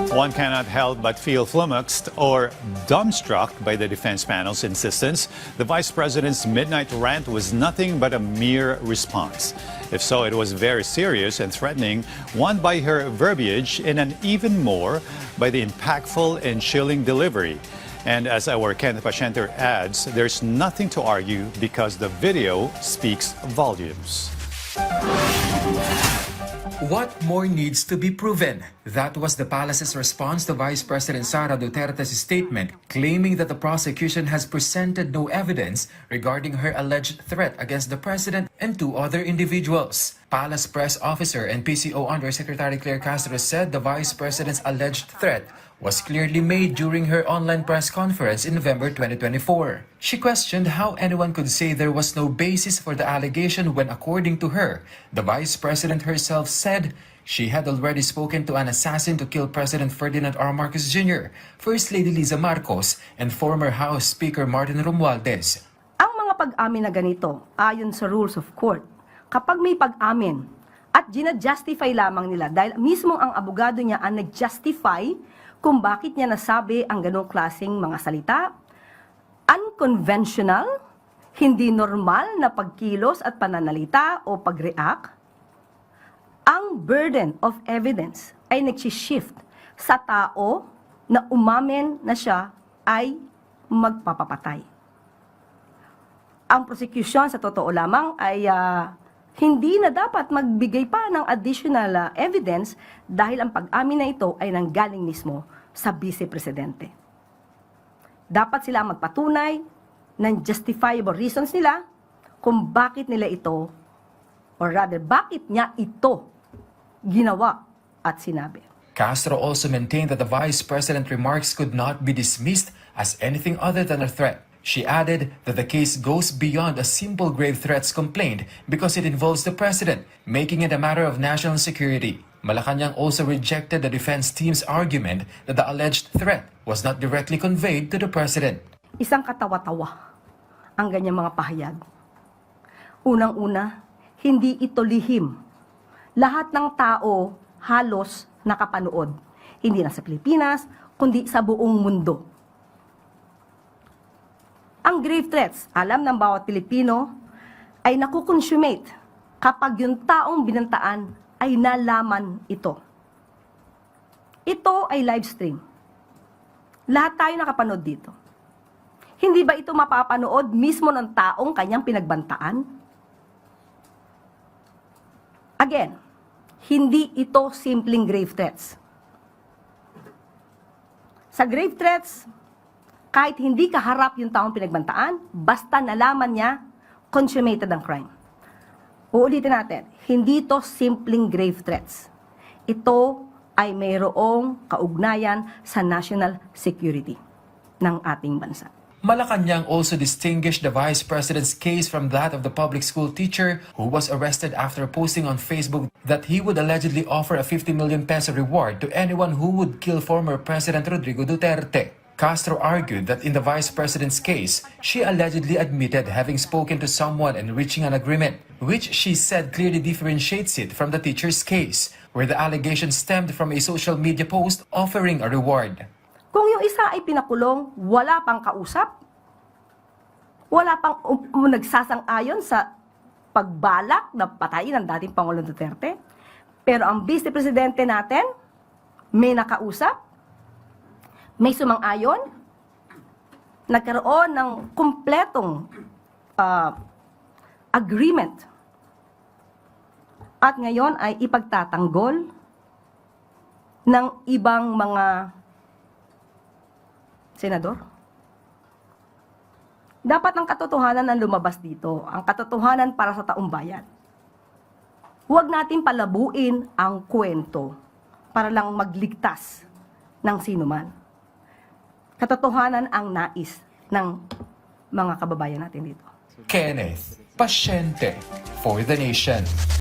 One cannot help but feel flummoxed or dumbstruck by the defense panel's insistence the vice president's midnight rant was nothing but a mere response. If so, it was very serious and threatening, one by her verbiage and an even more by the impactful and chilling delivery. And as our Kenneth Pacienter adds, there's nothing to argue because the video speaks volumes. What more needs to be proven? That was the palace's response to Vice President Sara Duterte's statement, claiming that the prosecution has presented no evidence regarding her alleged threat against the president and two other individuals. Palace press officer and PCO Undersecretary Claire Castro said the vice president's alleged threat was clearly made during her online press conference in November 2024. She questioned how anyone could say there was no basis for the allegation when, according to her, the vice president herself said she had already spoken to an assassin to kill President Ferdinand R. Marcos Jr., First Lady Liza Marcos, and former House Speaker Martin Romualdez. Ang mga pag-amin na ganito, ayon sa rules of court, kapag may pag-amin at gina-justify lamang nila dahil mismo ang abogado niya ang nag-justify kung bakit niya nasabi ang ganong klaseng mga salita, unconventional, hindi normal na pagkilos at pananalita o pag-react, ang burden of evidence ay nagsishift sa tao na umamin na siya ay magpapapatay. Ang prosecution sa totoo lamang ay hindi na dapat magbigay pa ng additional evidence dahil ang pag-amin na ito ay nanggaling mismo sa Vice Presidente. Dapat sila magpatunay ng justifiable reasons nila kung bakit nila ito, or rather, bakit niya ito ginawa at sinabi. Castro also maintained that the vice president's remarks could not be dismissed as anything other than a threat. She added that the case goes beyond a simple grave threats complaint because it involves the president, making it a matter of national security. Malacanang also rejected the defense team's argument that the alleged threat was not directly conveyed to the president. Isang katawa-tawa ang ganyang mga pahayag. Unang-una, hindi ito lihim. Lahat ng tao halos nakapanood. Hindi na sa Pilipinas, kundi sa buong mundo. Ang grave threats, alam ng bawat Pilipino, ay nakukonsummate kapag yung taong binantaan ay nalaman ito. Ito ay live stream. Lahat tayo nakapanood dito. Hindi ba ito mapapanood mismo ng taong kanyang pinagbantaan? Again, hindi ito simpleng grave threats. Sa grave threats, kahit hindi kaharap yung taong pinagbantaan, basta nalaman niya, consummated ang crime. Uulitin natin, hindi ito simpleng grave threats. Ito ay mayroong kaugnayan sa national security ng ating bansa. Malacanang also distinguished the vice president's case from that of the public school teacher who was arrested after posting on Facebook that he would allegedly offer a 50 million peso reward to anyone who would kill former President Rodrigo Duterte. Castro argued that in the vice president's case, she allegedly admitted having spoken to someone and reaching an agreement, which she said clearly differentiates it from the teacher's case, where the allegation stemmed from a social media post offering a reward. Kung yung isa ay pinakulong, wala pang kausap, wala pang nagsasang-ayon sa pagbalak na patayin ng dating Pangulong Duterte, pero ang Vice Presidente natin, may nakausap, may sumang-ayon, nagkaroon ng kumpletong agreement, at ngayon ay ipagtatanggol ng ibang mga senador. Dapat ang katotohanan ang lumabas dito, ang katotohanan para sa taong bayan. Huwag natin palabuin ang kwento para lang magligtas ng sinuman. Katotohanan ang nais ng mga kababayan natin dito. Kenneth Paciente for the Nation.